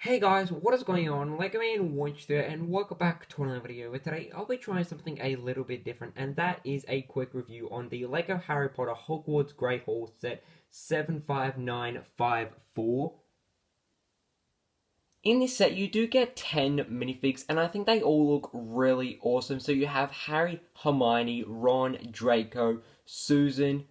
Hey guys, what is going on? Lego Man Watch there, and welcome back to another video. Where today I'll be trying something a little bit different, and that is a quick review on the Lego Harry Potter Hogwarts Great Hall set 75954. In this set, you do get 10 minifigs, and I think they all look really awesome. So you have Harry, Hermione, Ron, Draco, Susan,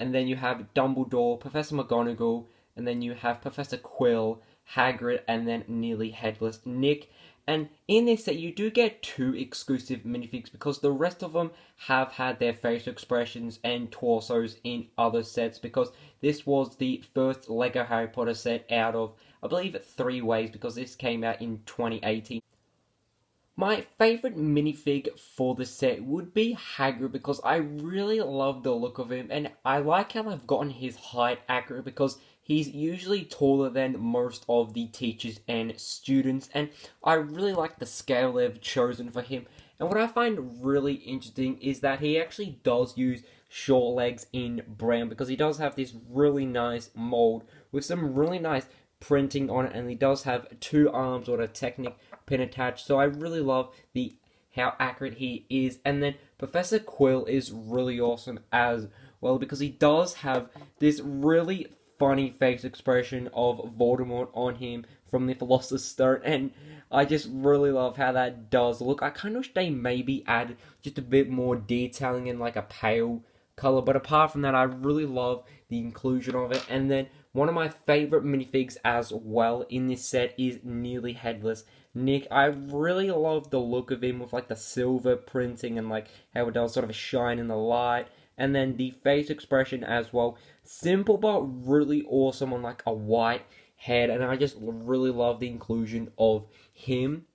and then you have Dumbledore, Professor McGonagall, and then you have Professor Quill, Hagrid, and then nearly headless Nick. And in this set, you do get two exclusive minifigs because the rest of them have had their facial expressions and torsos in other sets because this was the first Lego Harry Potter set out of, I believe, 3 waves because this came out in 2018. My favourite minifig for the set would be Hagrid because I really love the look of him and I like how they've gotten his height accurate because he's usually taller than most of the teachers and students, and I really like the scale they've chosen for him. And what I find really interesting is that he actually does use short legs in brown because he does have this really nice mold with some really nice printing on it, and he does have 2 arms or a Technic pin attached, so I really love the how accurate he is. And then Professor Quill is really awesome as well because he does have this really funny face expression of Voldemort on him from the Philosopher's Stone, and I just really love how that does look. I kind of wish they maybe added just a bit more detailing in like a pale color, but apart from that, I really love the inclusion of it. And then one of my favorite minifigs as well in this set is Nearly Headless Nick. I really love the look of him with like the silver printing and like how it does sort of shine in the light, and then the face expression as well. Simple but really awesome on like a white head, and I just really love the inclusion of him.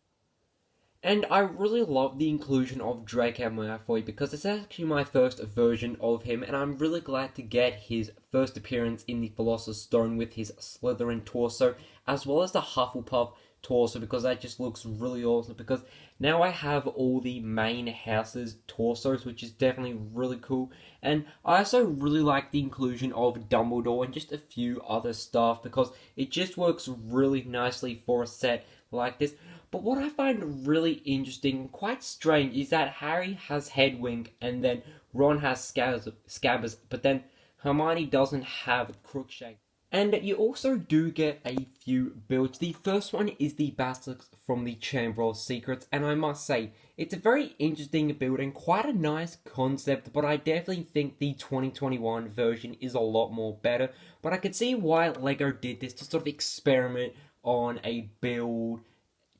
And I really love the inclusion of Draco Malfoy because it's actually my first version of him, and I'm really glad to get his first appearance in the Philosopher's Stone with his Slytherin torso, as well as the Hufflepuff torso, because that just looks really awesome. Because now I have all the main houses' torsos, which is definitely really cool. And I also really like the inclusion of Dumbledore and just a few other stuff because it just works really nicely for a set like this. But what I find really interesting and quite strange is that Harry has Hedwig and then Ron has Scabbers, but then Hermione doesn't have Crookshank. And you also do get a few builds. The first one is the Basilisk from the Chamber of Secrets, and I must say, it's a very interesting build and quite a nice concept, but I definitely think the 2021 version is a lot more better. But I could see why LEGO did this to sort of experiment on a build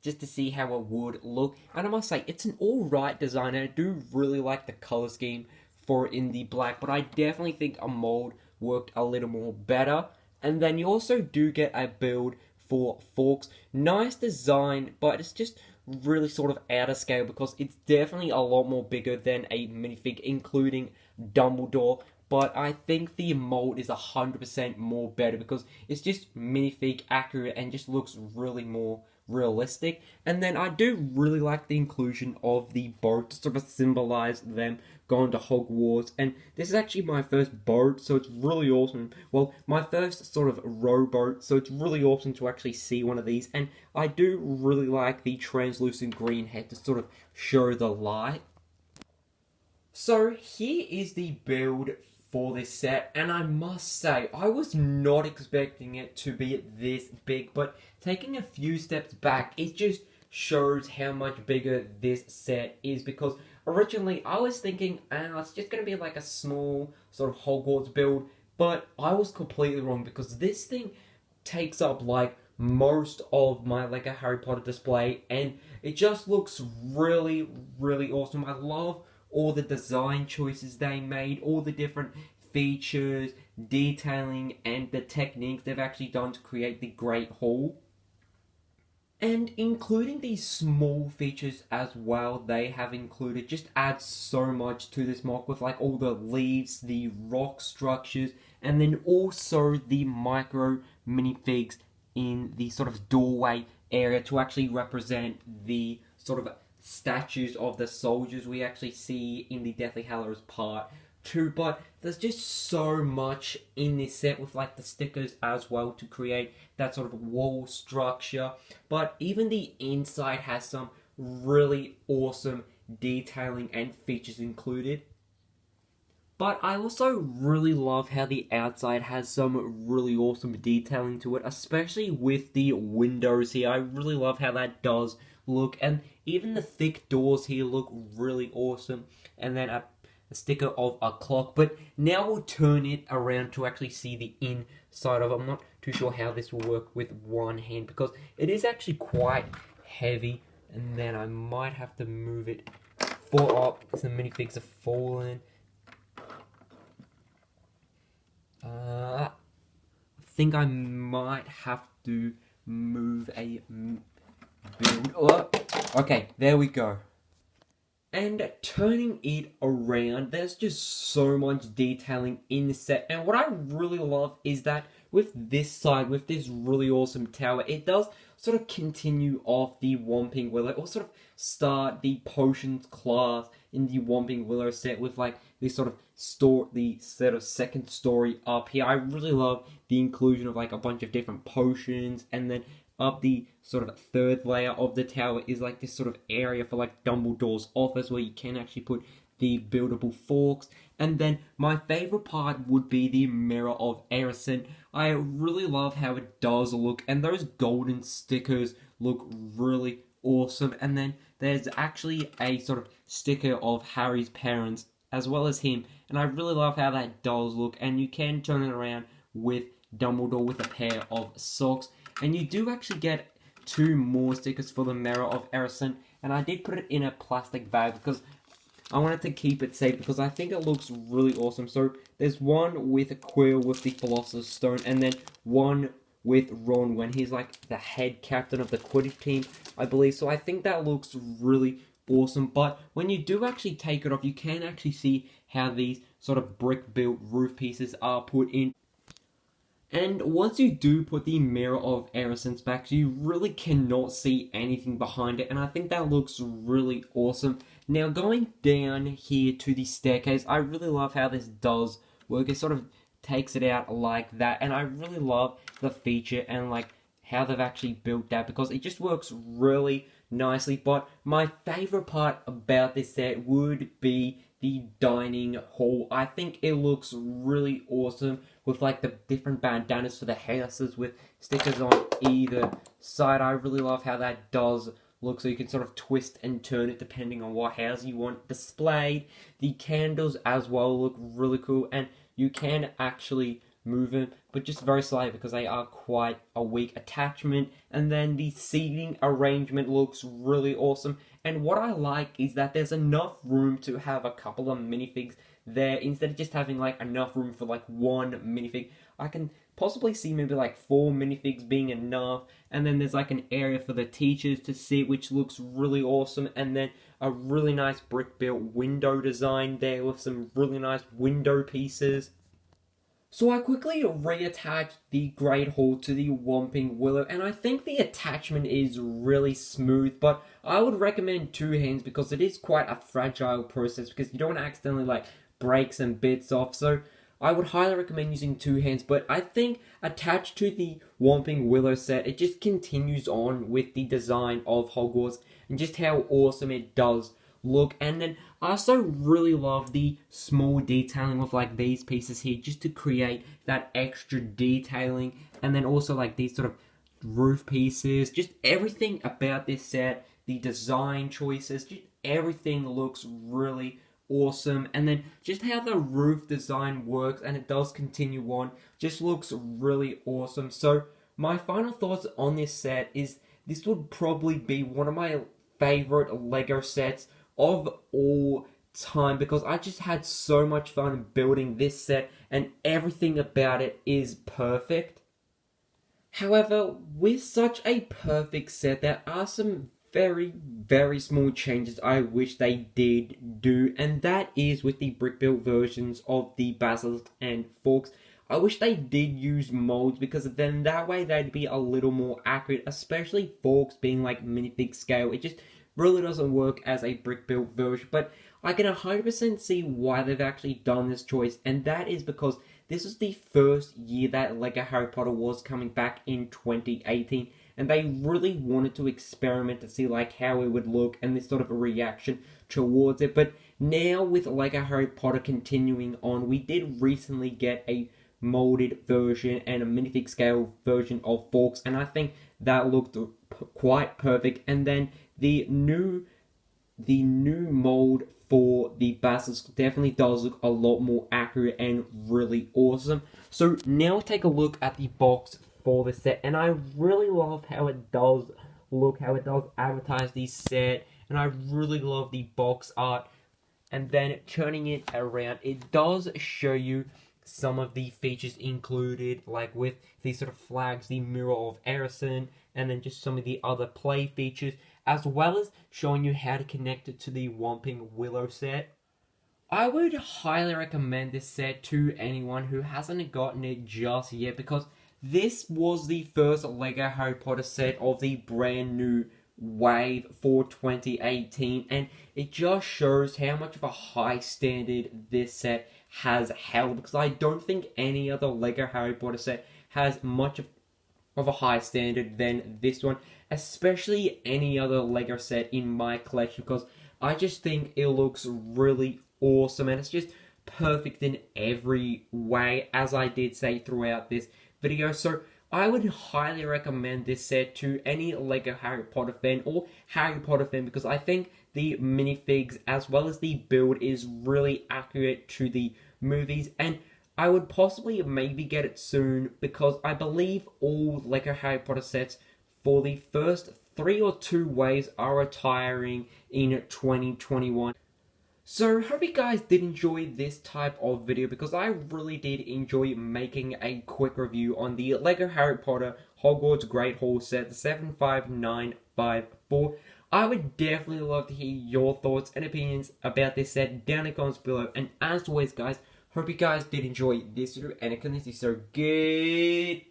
just to see how it would look. And I must say, it's an alright design, and I do really like the color scheme for it in the black, but I definitely think a mold worked a little more better. And then you also do get a build for Fawkes. Nice design, but it's just really sort of out of scale because it's definitely a lot more bigger than a minifig, including Dumbledore. But I think the mold is 100% more better because it's just minifig accurate and just looks really more realistic. And then I do really like the inclusion of the boat to sort of symbolize them going to Hogwarts. And this is actually my first boat, so it's really awesome. Well, my first sort of rowboat, so it's really awesome to actually see one of these. And I do really like the translucent green head to sort of show the light. So here is the build for this set, and I must say, I was not expecting it to be this big, but taking a few steps back, it just shows how much bigger this set is, because originally I was thinking, it's just going to be like a small sort of Hogwarts build, but I was completely wrong, because this thing takes up like most of my Lego Harry Potter display, and it just looks really, really awesome. I love all the design choices they made, all the different features, detailing, and the techniques they've actually done to create the Great Hall. And including these small features as well they have included just adds so much to this mock with like all the leaves, the rock structures, and then also the micro minifigs in the sort of doorway area to actually represent the sort of statues of the soldiers we actually see in the Deathly Hallows Part 2. But there's just so much in this set with like the stickers as well to create that sort of wall structure. But even the inside has some really awesome detailing and features included. But I also really love how the outside has some really awesome detailing to it, especially with the windows here. I really love how that does look, and even the thick doors here look really awesome. And then a sticker of a clock. But now we'll turn it around to actually see the inside of it. I'm not too sure how this will work with one hand because it is actually quite heavy, and then I might have to move it up because the minifigs are falling. I think I might have to move a build. Oh, okay, there we go. And turning it around, there's just so much detailing in the set. And what I really love is that with this side, with this really awesome tower, it does sort of continue off the Whomping Willow, or sort of start the potions class in the Whomping Willow set with like this sort of the sort of second story up here. I really love the inclusion of like a bunch of different potions, and then up the sort of third layer of the tower is like this sort of area for like Dumbledore's office where you can actually put the buildable forks. And then my favorite part would be the Mirror of Erised. I really love how it does look, and those golden stickers look really awesome. And then there's actually a sort of sticker of Harry's parents as well as him, and I really love how that does look. And you can turn it around with Dumbledore with a pair of socks, and you do actually get 2 more stickers for the Mirror of Erised, and I did put it in a plastic bag because I wanted to keep it safe because I think it looks really awesome. So there's one with Quill with the Philosopher's Stone, and then one with Ron when he's like the head captain of the Quidditch team, I believe. So I think that looks really awesome. But when you do actually take it off, you can actually see how these sort of brick-built roof pieces are put in. And once you do put the Mirror of Erised back, you really cannot see anything behind it, and I think that looks really awesome. Now, going down here to the staircase, I really love how this does work. It sort of takes it out like that, and I really love the feature and like how they've actually built that because it just works really nicely. But my favorite part about this set would be the dining hall. I think it looks really awesome with like the different bandanas for the houses with stickers on either side. I really love how that does look, so you can sort of twist and turn it depending on what house you want displayed. The candles as well look really cool, and you can actually move them, but just very slightly because they are quite a weak attachment. And then the seating arrangement looks really awesome, and what I like is that there's enough room to have a couple of minifigs there instead of just having like enough room for like one minifig. I can possibly see maybe like 4 minifigs being enough, and then there's like an area for the teachers to sit, which looks really awesome, and then a really nice brick built window design there with some really nice window pieces. So I quickly reattached the Great Hall to the Whomping Willow, and I think the attachment is really smooth, but I would recommend 2 hands because it is quite a fragile process because you don't want to accidentally like break some bits off. So I would highly recommend using 2 hands, but I think attached to the Whomping Willow set, it just continues on with the design of Hogwarts and just how awesome it does look. And then I also really love the small detailing of like these pieces here just to create that extra detailing, and then also like these sort of roof pieces, just everything about this set, the design choices, just everything looks really awesome. And then just how the roof design works, and it does continue on, just looks really awesome. So my final thoughts on this set is this would probably be one of my favorite Lego sets of all time because I just had so much fun building this set and everything about it is perfect. However, with such a perfect set, there are some very, very small changes I wish they did do, and that is with the brick built versions of the Basilisk and Forks. I wish they did use molds because then that way they'd be a little more accurate, especially Forks being like minifig scale. It just really doesn't work as a brick built version, but I can 100% see why they've actually done this choice, and that is because this was the first year that LEGO Harry Potter was coming back in 2018, and they really wanted to experiment to see like how it would look and this sort of a reaction towards it. But now with LEGO Harry Potter continuing on, we did recently get a molded version and a minifig scale version of Fawkes, and I think that looked quite perfect. And then the new mold for the basilisk definitely does look a lot more accurate and really awesome. So now take a look at the box for the set, and I really love how it does look, how it does advertise the set, and I really love the box art. And then turning it around, it does show you some of the features included, like with these sort of flags, the Mirror of Erised, and then just some of the other play features, as well as showing you how to connect it to the Whomping Willow set. I would highly recommend this set to anyone who hasn't gotten it just yet, because this was the first LEGO Harry Potter set of the brand new wave for 2018, and it just shows how much of a high standard this set has held, because I don't think any other LEGO Harry Potter set has much of a high standard than this one, especially any other LEGO set in my collection, because I just think it looks really awesome and it's just perfect in every way, as I did say throughout this video. So I would highly recommend this set to any LEGO Harry Potter fan or Harry Potter fan, because I think the minifigs as well as the build is really accurate to the movies, and I would possibly maybe get it soon, because I believe all LEGO Harry Potter sets for the first 3 or 2 waves are retiring in 2021. So, hope you guys did enjoy this type of video, because I really did enjoy making a quick review on the LEGO Harry Potter Hogwarts Great Hall set, the 75954. I would definitely love to hear your thoughts and opinions about this set down in the comments below. And as always, guys, hope you guys did enjoy this video, and it continues. So, goodbye!